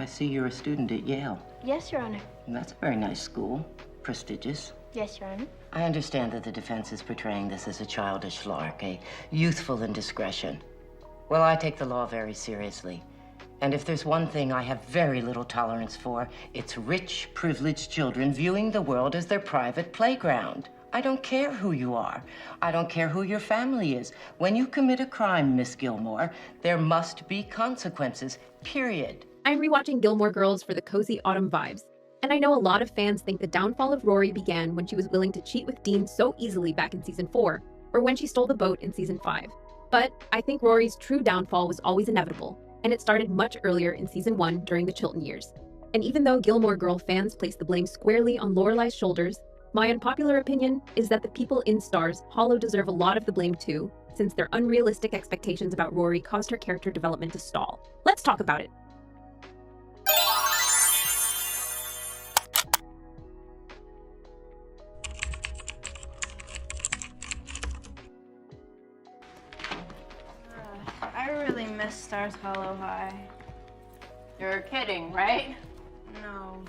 I see you're a student at Yale. Yes, Your Honor. And that's a very nice school. Prestigious. Yes, Your Honor. I understand that the defense is portraying this as a childish lark, a youthful indiscretion. Well, I take the law very seriously. And if there's one thing I have very little tolerance for, it's rich, privileged children viewing the world as their private playground. I don't care who you are. I don't care who your family is. When you commit a crime, Miss Gilmore, there must be consequences, period. I'm rewatching Gilmore Girls for the cozy autumn vibes. And I know a lot of fans think the downfall of Rory began when she was willing to cheat with Dean so easily back in season 4, or when she stole the boat in season 5. But I think Rory's true downfall was always inevitable, and it started much earlier in season 1 during the Chilton years. And even though Gilmore Girl fans place the blame squarely on Lorelai's shoulders, my unpopular opinion is that the people in Stars Hollow deserve a lot of the blame too, since their unrealistic expectations about Rory caused her character development to stall. Let's talk about it. I really miss Stars Hollow High. You're kidding, right? No.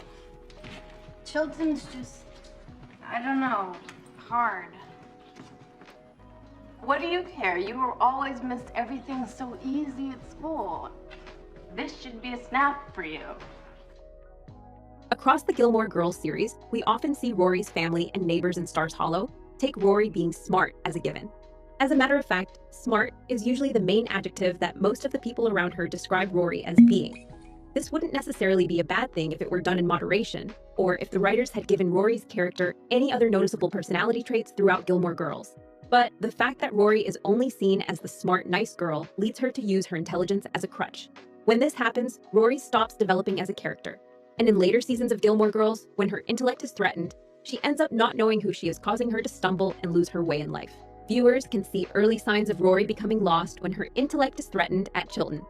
Chilton's just, I don't know, hard. What do you care? You were always missed everything so easy at school. This should be a snap for you. Across the Gilmore Girls series, we often see Rory's family and neighbors in Stars Hollow take Rory being smart as a given. As a matter of fact, smart is usually the main adjective that most of the people around her describe Rory as being. This wouldn't necessarily be a bad thing if it were done in moderation, or if the writers had given Rory's character any other noticeable personality traits throughout Gilmore Girls. But the fact that Rory is only seen as the smart, nice girl leads her to use her intelligence as a crutch. When this happens, Rory stops developing as a character. And in later seasons of Gilmore Girls, when her intellect is threatened, she ends up not knowing who she is, causing her to stumble and lose her way in life. Viewers can see early signs of Rory becoming lost when her intellect is threatened at Chilton.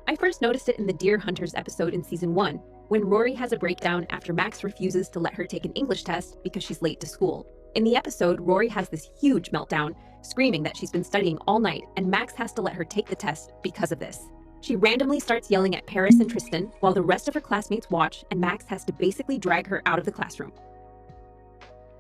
I first noticed it in the Deer Hunters episode in season 1, when Rory has a breakdown after Max refuses to let her take an English test because she's late to school. In the episode, Rory has this huge meltdown, screaming that she's been studying all night and Max has to let her take the test because of this. She randomly starts yelling at Paris and Tristan while the rest of her classmates watch, and Max has to basically drag her out of the classroom.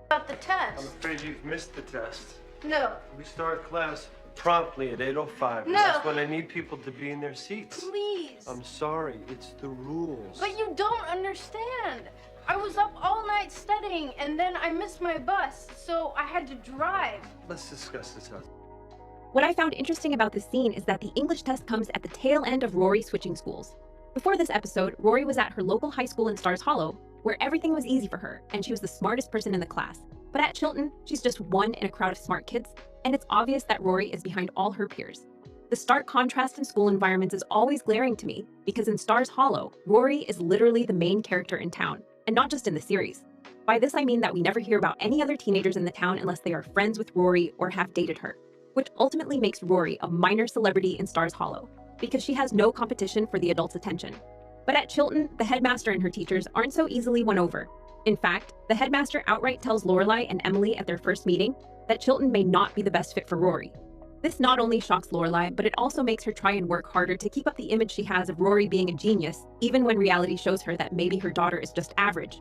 About the test. I'm afraid you've missed the test. No. We start class promptly at 8:05. No. That's when I need people to be in their seats. Please. I'm sorry, it's the rules. But you don't understand. I was up all night studying and then I missed my bus, so I had to drive. Let's discuss this out. What I found interesting about this scene is that the English test comes at the tail end of Rory switching schools. Before this episode, Rory was at her local high school in Stars Hollow, where everything was easy for her and she was the smartest person in the class. But at Chilton, she's just one in a crowd of smart kids, and it's obvious that Rory is behind all her peers. The stark contrast in school environments is always glaring to me, because in Stars Hollow, Rory is literally the main character in town, and not just in the series. By this I mean that we never hear about any other teenagers in the town unless they are friends with Rory or have dated her, which ultimately makes Rory a minor celebrity in Stars Hollow, because she has no competition for the adults' attention. But at Chilton, the headmaster and her teachers aren't so easily won over. In fact, the headmaster outright tells Lorelai and Emily at their first meeting that Chilton may not be the best fit for Rory. This not only shocks Lorelai, but it also makes her try and work harder to keep up the image she has of Rory being a genius, even when reality shows her that maybe her daughter is just average.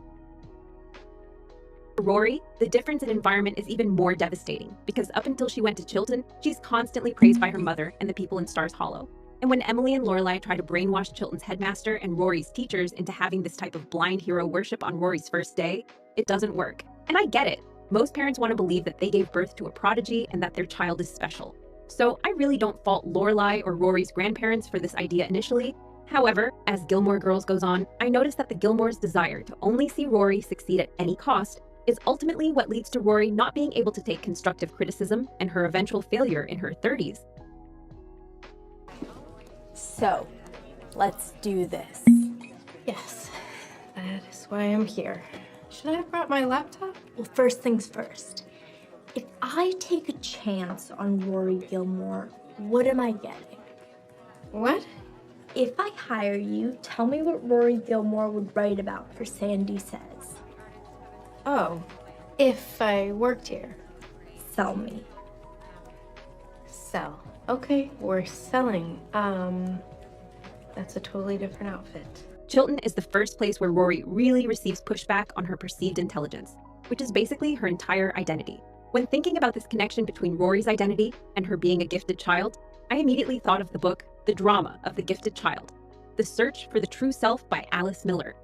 For Rory, the difference in environment is even more devastating, because up until she went to Chilton, she's constantly praised by her mother and the people in Stars Hollow. And when Emily and Lorelai try to brainwash Chilton's headmaster and Rory's teachers into having this type of blind hero worship on Rory's first day, it doesn't work. And I get it. Most parents want to believe that they gave birth to a prodigy and that their child is special. So I really don't fault Lorelai or Rory's grandparents for this idea initially. However, as Gilmore Girls goes on, I notice that the Gilmores' desire to only see Rory succeed at any cost is ultimately what leads to Rory not being able to take constructive criticism and her eventual failure in her 30s. So, let's do this. Yes, that is why I'm here. Should I have brought my laptop? Well, first things first. If I take a chance on Rory Gilmore, what am I getting? What? If I hire you, tell me what Rory Gilmore would write about for Sandy Says. Oh, if I worked here. Sell me. Sell. Okay, we're selling. That's a totally different outfit. Chilton is the first place where Rory really receives pushback on her perceived intelligence, which is basically her entire identity. When thinking about this connection between Rory's identity and her being a gifted child, I immediately thought of the book, The Drama of the Gifted Child, The Search for the True Self by Alice Miller.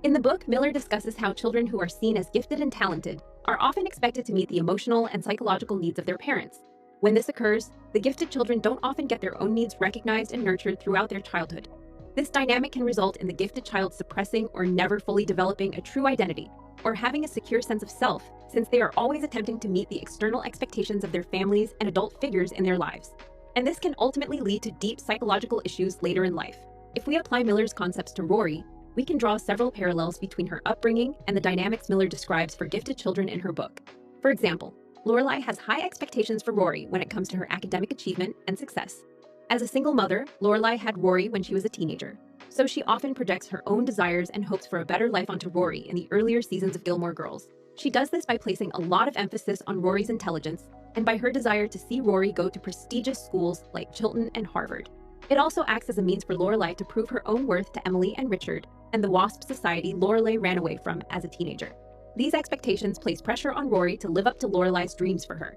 In the book, Miller discusses how children who are seen as gifted and talented are often expected to meet the emotional and psychological needs of their parents. When this occurs, the gifted children don't often get their own needs recognized and nurtured throughout their childhood. This dynamic can result in the gifted child suppressing or never fully developing a true identity, or having a secure sense of self, since they are always attempting to meet the external expectations of their families and adult figures in their lives. And this can ultimately lead to deep psychological issues later in life. If we apply Miller's concepts to Rory, we can draw several parallels between her upbringing and the dynamics Miller describes for gifted children in her book. For example, Lorelai has high expectations for Rory when it comes to her academic achievement and success. As a single mother, Lorelai had Rory when she was a teenager, so she often projects her own desires and hopes for a better life onto Rory in the earlier seasons of Gilmore Girls. She does this by placing a lot of emphasis on Rory's intelligence and by her desire to see Rory go to prestigious schools like Chilton and Harvard. It also acts as a means for Lorelai to prove her own worth to Emily and Richard and the WASP society Lorelai ran away from as a teenager. These expectations place pressure on Rory to live up to Lorelai's dreams for her.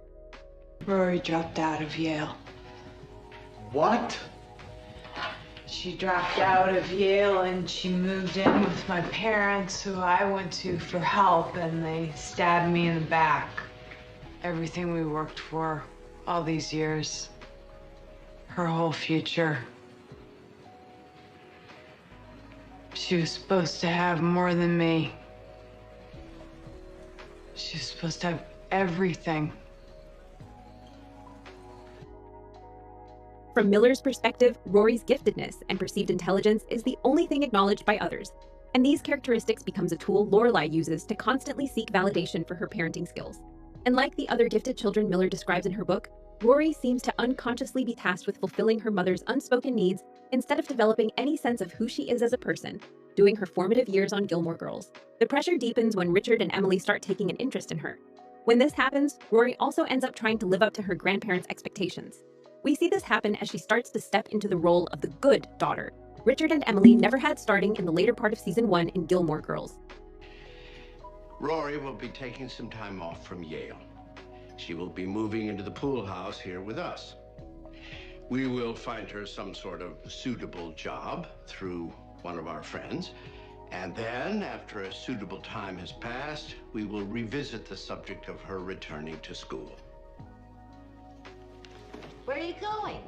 Rory dropped out of Yale. What? She dropped out of Yale and she moved in with my parents, who I went to for help, and they stabbed me in the back. Everything we worked for all these years, her whole future. She was supposed to have more than me. She was supposed to have everything. From Miller's perspective, Rory's giftedness and perceived intelligence is the only thing acknowledged by others, and these characteristics becomes a tool Lorelai uses to constantly seek validation for her parenting skills. And like the other gifted children Miller describes in her book, Rory seems to unconsciously be tasked with fulfilling her mother's unspoken needs instead of developing any sense of who she is as a person, doing her formative years on Gilmore Girls. The pressure deepens when Richard and Emily start taking an interest in her. When this happens, Rory also ends up trying to live up to her grandparents' expectations. We see this happen as she starts to step into the role of the good daughter. Richard and Emily never had starting in the later part of season 1 in Gilmore Girls. Rory will be taking some time off from Yale. She will be moving into the pool house here with us. We will find her some sort of suitable job through one of our friends. And then, after a suitable time has passed, we will revisit the subject of her returning to school. Where are you going?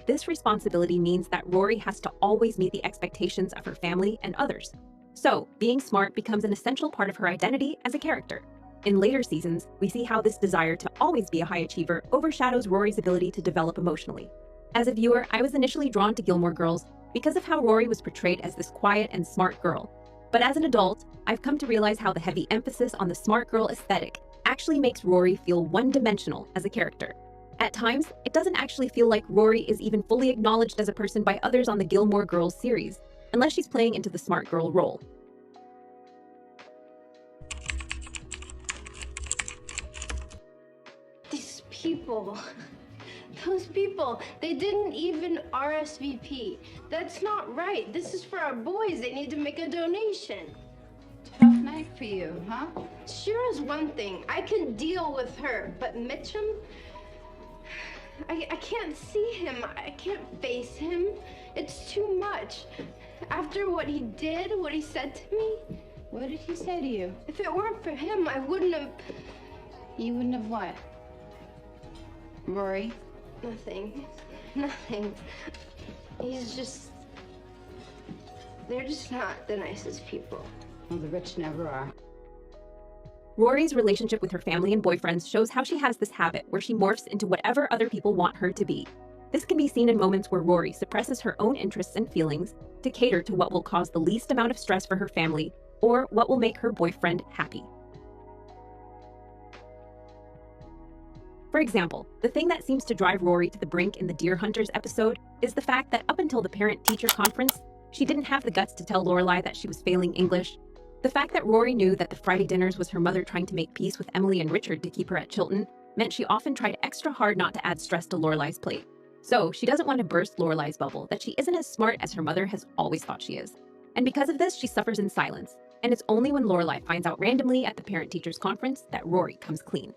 This responsibility means that Rory has to always meet the expectations of her family and others. So, being smart becomes an essential part of her identity as a character. In later seasons, we see how this desire to always be a high achiever overshadows Rory's ability to develop emotionally. As a viewer, I was initially drawn to Gilmore Girls because of how Rory was portrayed as this quiet and smart girl. But as an adult, I've come to realize how the heavy emphasis on the smart girl aesthetic actually makes Rory feel one-dimensional as a character. At times, it doesn't actually feel like Rory is even fully acknowledged as a person by others on the Gilmore Girls series, unless she's playing into the smart girl role. These people, those people, they didn't even RSVP. That's not right. This is for our boys. They need to make a donation. Tough night for you, huh? Sure is one thing. I can deal with her, but Mitchum, I can't see him. I can't face him. It's too much. After what he did, what he said to me. What did he say to you? If it weren't for him, I wouldn't have. You wouldn't have what? Rory? Nothing. Nothing. He's just. They're just not the nicest people. Well, the rich never are. Rory's relationship with her family and boyfriends shows how she has this habit where she morphs into whatever other people want her to be. This can be seen in moments where Rory suppresses her own interests and feelings to cater to what will cause the least amount of stress for her family or what will make her boyfriend happy. For example, the thing that seems to drive Rory to the brink in the Deer Hunters episode is the fact that up until the parent-teacher conference, she didn't have the guts to tell Lorelai that she was failing English. The fact that Rory knew that the Friday dinners was her mother trying to make peace with Emily and Richard to keep her at Chilton meant she often tried extra hard not to add stress to Lorelai's plate. So she doesn't want to burst Lorelai's bubble that she isn't as smart as her mother has always thought she is. And because of this, she suffers in silence. And it's only when Lorelai finds out randomly at the parent-teachers conference that Rory comes clean.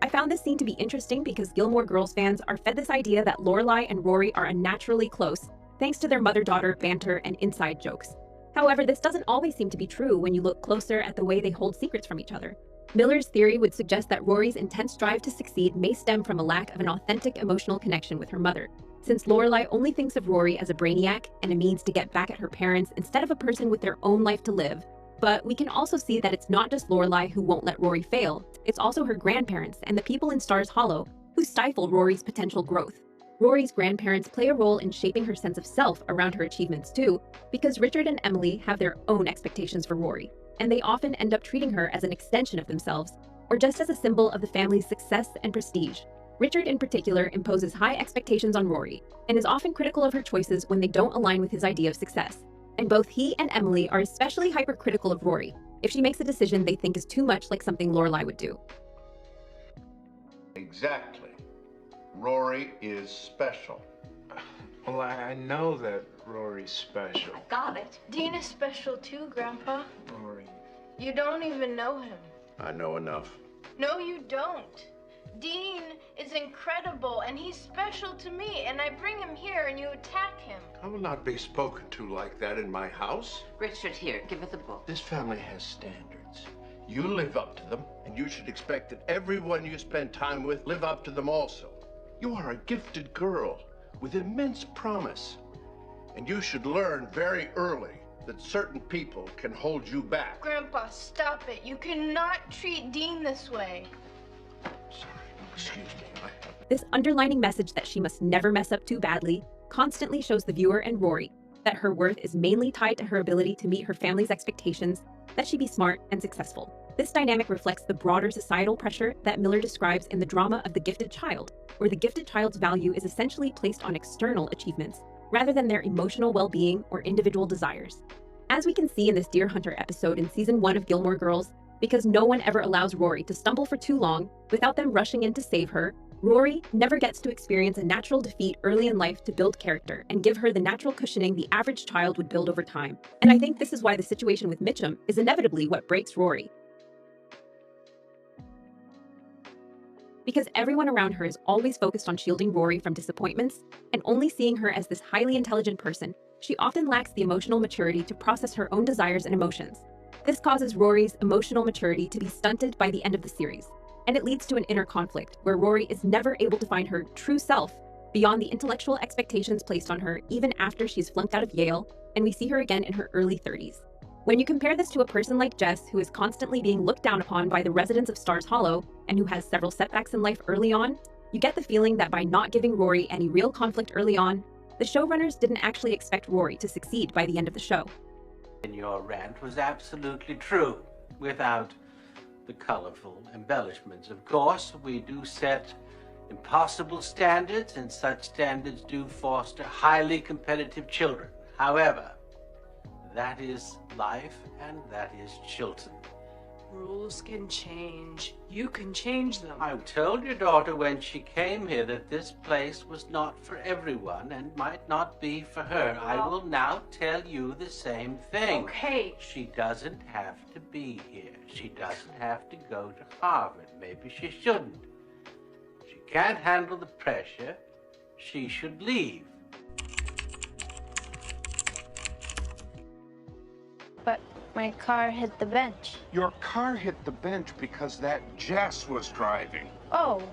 I found this scene to be interesting because Gilmore Girls fans are fed this idea that Lorelai and Rory are unnaturally close, thanks to their mother-daughter banter and inside jokes. However, this doesn't always seem to be true when you look closer at the way they hold secrets from each other. Miller's theory would suggest that Rory's intense drive to succeed may stem from a lack of an authentic emotional connection with her mother, since Lorelai only thinks of Rory as a brainiac and a means to get back at her parents instead of a person with their own life to live. But we can also see that it's not just Lorelai who won't let Rory fail, it's also her grandparents and the people in Stars Hollow who stifle Rory's potential growth. Rory's grandparents play a role in shaping her sense of self around her achievements too, because Richard and Emily have their own expectations for Rory, and they often end up treating her as an extension of themselves, or just as a symbol of the family's success and prestige. Richard in particular imposes high expectations on Rory, and is often critical of her choices when they don't align with his idea of success. And both he and Emily are especially hypercritical of Rory if she makes a decision they think is too much like something Lorelai would do. Exactly. Rory is special. Well, I know that Rory's special. Got it. Dean is special too, Grandpa. Rory. You don't even know him. I know enough. No, you don't. Dean is incredible, and he's special to me, and I bring him here, and you attack him. I will not be spoken to like that in my house. Richard, here, give her the book. This family has standards. You live up to them, and you should expect that everyone you spend time with live up to them also. You are a gifted girl with immense promise, and you should learn very early that certain people can hold you back. Grandpa, stop it. You cannot treat Dean this way. Sorry, excuse me. This underlining message that she must never mess up too badly constantly shows the viewer and Rory that her worth is mainly tied to her ability to meet her family's expectations, that she be smart and successful. This dynamic reflects the broader societal pressure that Miller describes in the drama of The Gifted Child, where the gifted child's value is essentially placed on external achievements, rather than their emotional well-being or individual desires. As we can see in this Deer Hunter episode in Season 1 of Gilmore Girls, because no one ever allows Rory to stumble for too long without them rushing in to save her, Rory never gets to experience a natural defeat early in life to build character and give her the natural cushioning the average child would build over time. And I think this is why the situation with Mitchum is inevitably what breaks Rory. Because everyone around her is always focused on shielding Rory from disappointments and only seeing her as this highly intelligent person, she often lacks the emotional maturity to process her own desires and emotions. This causes Rory's emotional maturity to be stunted by the end of the series, and it leads to an inner conflict where Rory is never able to find her true self beyond the intellectual expectations placed on her even after she's flunked out of Yale, and we see her again in her early 30s. When you compare this to a person like Jess, who is constantly being looked down upon by the residents of Stars Hollow and who has several setbacks in life early on, you get the feeling that by not giving Rory any real conflict early on, the showrunners didn't actually expect Rory to succeed by the end of the show. And your rant was absolutely true, without the colorful embellishments. Of course, we do set impossible standards, and such standards do foster highly competitive children. However, that is life, and that is Chilton. Rules can change. You can change them. I told your daughter when she came here that this place was not for everyone and might not be for her. I will now tell you the same thing. Okay. She doesn't have to be here. She doesn't have to go to Harvard. Maybe she shouldn't. She can't handle the pressure. She should leave. But my car hit the bench. Your car hit the bench because that Jess was driving. Oh,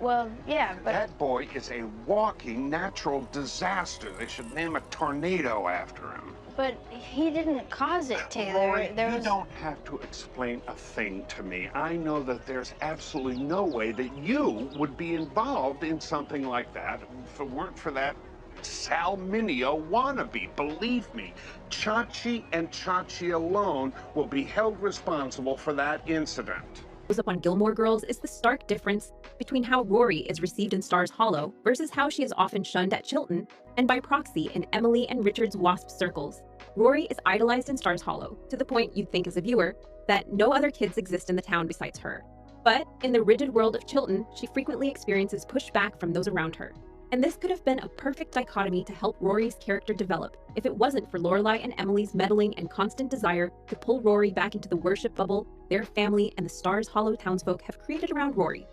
well, yeah, but... That boy is a walking natural disaster. They should name a tornado after him. But he didn't cause it, Taylor. Rory, you don't have to explain a thing to me. I know that there's absolutely no way that you would be involved in something like that if it weren't for that Sal Mineo wannabe. Believe me, Chachi and Chachi alone will be held responsible for that incident. What shows up on Gilmore Girls is the stark difference between how Rory is received in Stars Hollow versus how she is often shunned at Chilton, and by proxy in Emily and Richard's WASP circles. Rory is idolized in Stars Hollow, to the point you'd think as a viewer that no other kids exist in the town besides her. But in the rigid world of Chilton, she frequently experiences pushback from those around her. And this could have been a perfect dichotomy to help Rory's character develop if it wasn't for Lorelai and Emily's meddling and constant desire to pull Rory back into the worship bubble their family and the Stars Hollow townsfolk have created around Rory.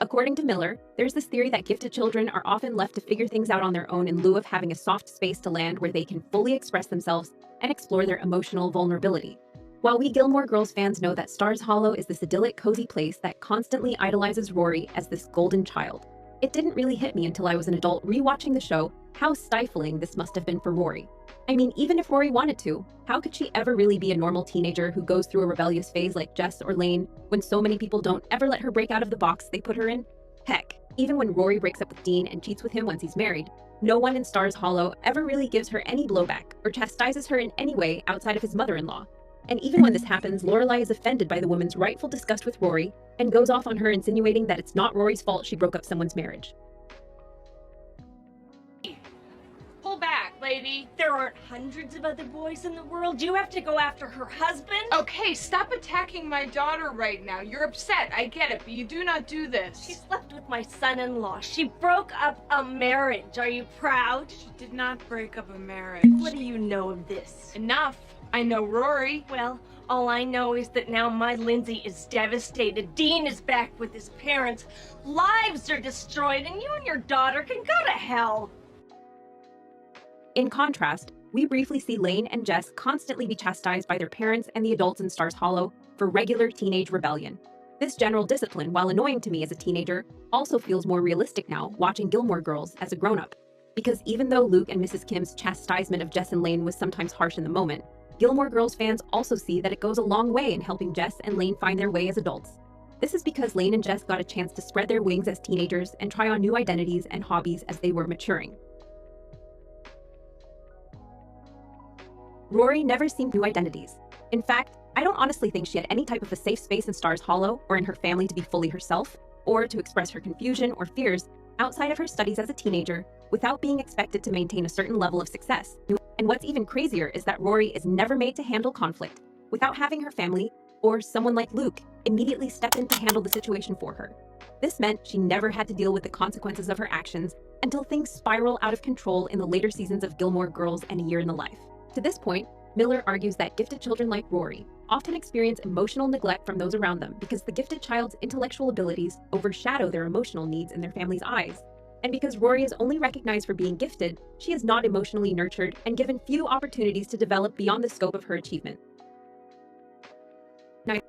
According to Miller, there's this theory that gifted children are often left to figure things out on their own in lieu of having a soft space to land where they can fully express themselves and explore their emotional vulnerability. While we Gilmore Girls fans know that Stars Hollow is this idyllic, cozy place that constantly idolizes Rory as this golden child, it didn't really hit me until I was an adult rewatching the show how stifling this must have been for Rory. I mean, even if Rory wanted to, how could she ever really be a normal teenager who goes through a rebellious phase like Jess or Lane when so many people don't ever let her break out of the box they put her in? Heck, even when Rory breaks up with Dean and cheats with him once he's married, no one in Stars Hollow ever really gives her any blowback or chastises her in any way outside of his mother-in-law. And even when this happens, Lorelai is offended by the woman's rightful disgust with Rory and goes off on her, insinuating that it's not Rory's fault she broke up someone's marriage. Pull back, lady. There aren't hundreds of other boys in the world. You have to go after her husband? Okay, stop attacking my daughter right now. You're upset, I get it, but you do not do this. She slept with my son-in-law. She broke up a marriage. Are you proud? She did not break up a marriage. What do you know of this? Enough. I know Rory. Well, all I know is that now my Lindsay is devastated. Dean is back with his parents. Lives are destroyed, and you and your daughter can go to hell. In contrast, we briefly see Lane and Jess constantly be chastised by their parents and the adults in Stars Hollow for regular teenage rebellion. This general discipline, while annoying to me as a teenager, also feels more realistic now watching Gilmore Girls as a grown-up. Because even though Luke and Mrs. Kim's chastisement of Jess and Lane was sometimes harsh in the moment, Gilmore Girls fans also see that it goes a long way in helping Jess and Lane find their way as adults. This is because Lane and Jess got a chance to spread their wings as teenagers and try on new identities and hobbies as they were maturing. Rory never seemed new identities. In fact, I don't honestly think she had any type of a safe space in Stars Hollow or in her family to be fully herself, or to express her confusion or fears outside of her studies as a teenager without being expected to maintain a certain level of success. And what's even crazier is that Rory is never made to handle conflict without having her family, or someone like Luke, immediately step in to handle the situation for her. This meant she never had to deal with the consequences of her actions until things spiral out of control in the later seasons of Gilmore Girls and A Year in the Life. To this point, Miller argues that gifted children like Rory often experience emotional neglect from those around them because the gifted child's intellectual abilities overshadow their emotional needs in their family's eyes. And because Rory is only recognized for being gifted, she is not emotionally nurtured and given few opportunities to develop beyond the scope of her achievement. Now,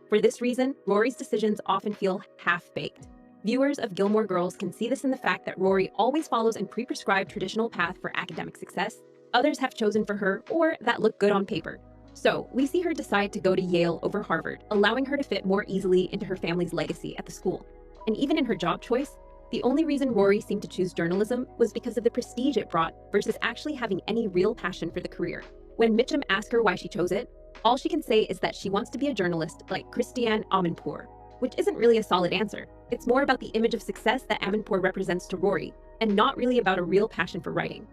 for this reason, Rory's decisions often feel half-baked. Viewers of Gilmore Girls can see this in the fact that Rory always follows a pre-prescribed traditional path for academic success others have chosen for her or that look good on paper. So we see her decide to go to Yale over Harvard, allowing her to fit more easily into her family's legacy at the school. And even in her job choice, the only reason Rory seemed to choose journalism was because of the prestige it brought versus actually having any real passion for the career. When Mitchum asks her why she chose it, all she can say is that she wants to be a journalist like Christiane Amanpour, which isn't really a solid answer. It's more about the image of success that Amanpour represents to Rory, and not really about a real passion for writing.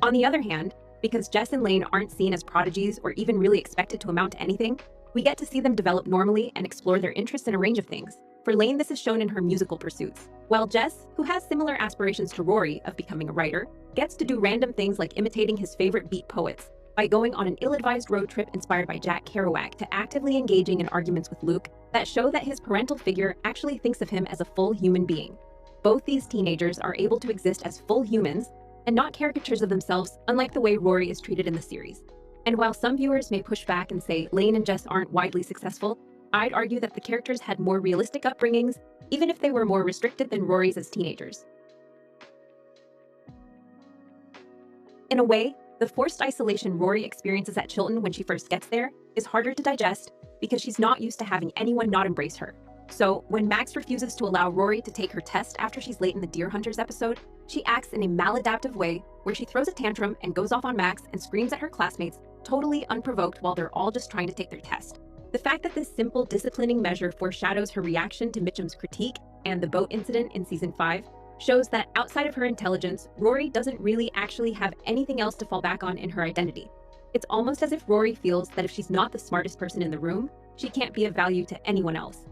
On the other hand, because Jess and Lane aren't seen as prodigies or even really expected to amount to anything, we get to see them develop normally and explore their interests in a range of things. For Lane, this is shown in her musical pursuits, while Jess, who has similar aspirations to Rory of becoming a writer, gets to do random things like imitating his favorite beat poets by going on an ill-advised road trip inspired by Jack Kerouac to actively engaging in arguments with Luke that show that his parental figure actually thinks of him as a full human being. Both these teenagers are able to exist as full humans and not caricatures of themselves, unlike the way Rory is treated in the series. And while some viewers may push back and say Lane and Jess aren't widely successful, I'd argue that the characters had more realistic upbringings, even if they were more restricted than Rory's as teenagers. In a way, the forced isolation Rory experiences at Chilton when she first gets there is harder to digest because she's not used to having anyone not embrace her. So, when Max refuses to allow Rory to take her test after she's late in the Deer Hunters episode, she acts in a maladaptive way where she throws a tantrum and goes off on Max and screams at her classmates, totally unprovoked while they're all just trying to take their test. The fact that this simple disciplining measure foreshadows her reaction to Mitchum's critique and the boat incident in season 5 shows that outside of her intelligence, Rory doesn't really actually have anything else to fall back on in her identity. It's almost as if Rory feels that if she's not the smartest person in the room, she can't be of value to anyone else.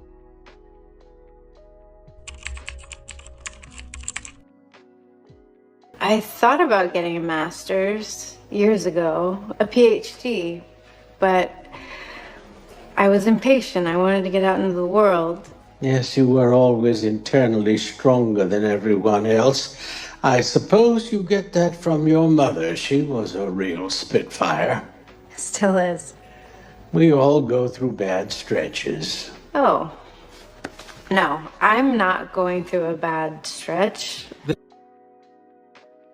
I thought about getting a master's years ago, a PhD, but I was impatient. I wanted to get out into the world. Yes, you were always internally stronger than everyone else. I suppose you get that from your mother. She was a real spitfire. Still is. We all go through bad stretches. Oh. No, I'm not going through a bad stretch.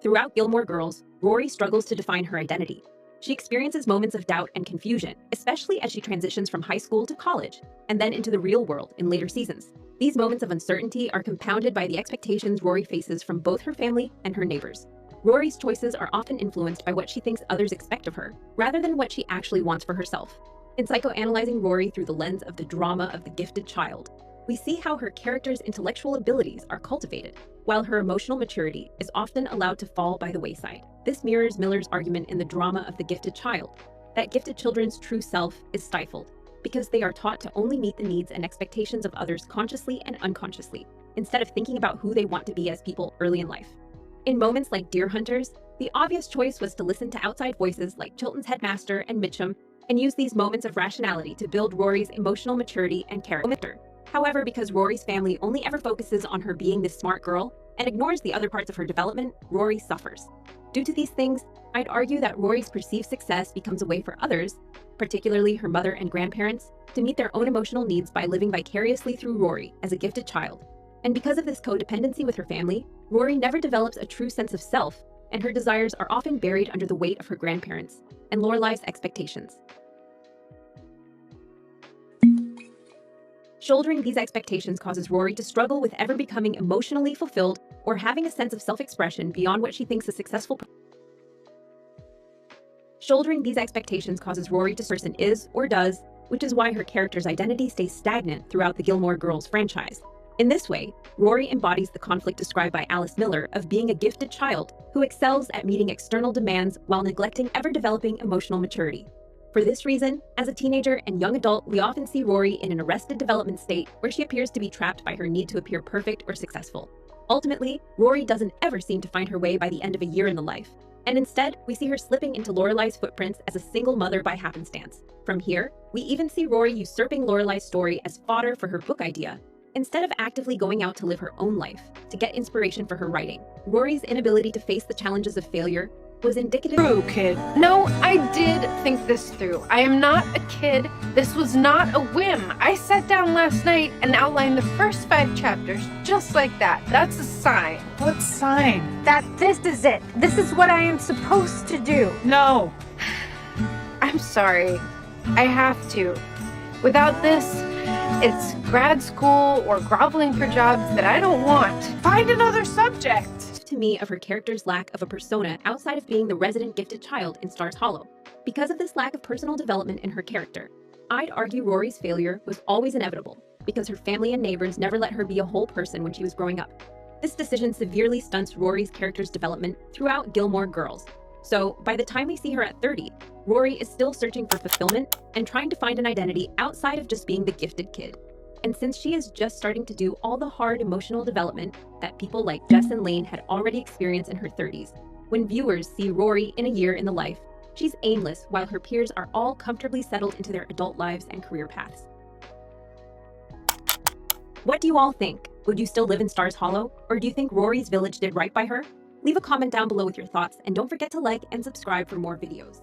Throughout Gilmore Girls, Rory struggles to define her identity. She experiences moments of doubt and confusion, especially as she transitions from high school to college, and then into the real world in later seasons. These moments of uncertainty are compounded by the expectations Rory faces from both her family and her neighbors. Rory's choices are often influenced by what she thinks others expect of her, rather than what she actually wants for herself. In psychoanalyzing Rory through the lens of the drama of the gifted child, we see how her character's intellectual abilities are cultivated, while her emotional maturity is often allowed to fall by the wayside. This mirrors Miller's argument in The Drama of the Gifted Child, that gifted children's true self is stifled, because they are taught to only meet the needs and expectations of others consciously and unconsciously, instead of thinking about who they want to be as people early in life. In moments like Deer Hunters, the obvious choice was to listen to outside voices like Chilton's headmaster and Mitchum, and use these moments of rationality to build Rory's emotional maturity and character. However, because Rory's family only ever focuses on her being this smart girl and ignores the other parts of her development, Rory suffers. Due to these things, I'd argue that Rory's perceived success becomes a way for others, particularly her mother and grandparents, to meet their own emotional needs by living vicariously through Rory as a gifted child. And because of this codependency with her family, Rory never develops a true sense of self, and her desires are often buried under the weight of her grandparents and Lorelai's expectations. Shouldering these expectations causes Rory to struggle with ever becoming emotionally fulfilled or having a sense of self-expression beyond what she thinks a successful Shouldering these expectations causes Rory to person is or does, which is why her character's identity stays stagnant throughout the Gilmore Girls franchise. In this way, Rory embodies the conflict described by Alice Miller of being a gifted child who excels at meeting external demands while neglecting ever-developing emotional maturity. For this reason, as a teenager and young adult, we often see Rory in an arrested development state where she appears to be trapped by her need to appear perfect or successful. Ultimately, Rory doesn't ever seem to find her way by the end of a year in the life, and instead, we see her slipping into Lorelai's footprints as a single mother by happenstance. From here, we even see Rory usurping Lorelai's story as fodder for her book idea, instead of actively going out to live her own life, to get inspiration for her writing. Rory's inability to face the challenges of failure was indicative of kid. No, I did think this through. I am not a kid. This was not a whim. I sat down last night and outlined the first 5 chapters just like that. That's a sign. What sign? That this is it. This is what I am supposed to do. No. I'm sorry. I have to. Without this, it's grad school or groveling for jobs that I don't want. Find another subject. to me of her character's lack of a persona outside of being the resident gifted child in Stars Hollow. Because of this lack of personal development in her character, I'd argue Rory's failure was always inevitable, because her family and neighbors never let her be a whole person when she was growing up. This decision severely stunts Rory's character's development throughout Gilmore Girls. So, by the time we see her at 30, Rory is still searching for fulfillment and trying to find an identity outside of just being the gifted kid. And since she is just starting to do all the hard emotional development that people like Jess and Lane had already experienced in her 30s, when viewers see Rory in a year in the life, she's aimless while her peers are all comfortably settled into their adult lives and career paths. What do you all think? Would you still live in Stars Hollow, or do you think Rory's village did right by her? Leave a comment down below with your thoughts, and don't forget to like and subscribe for more videos.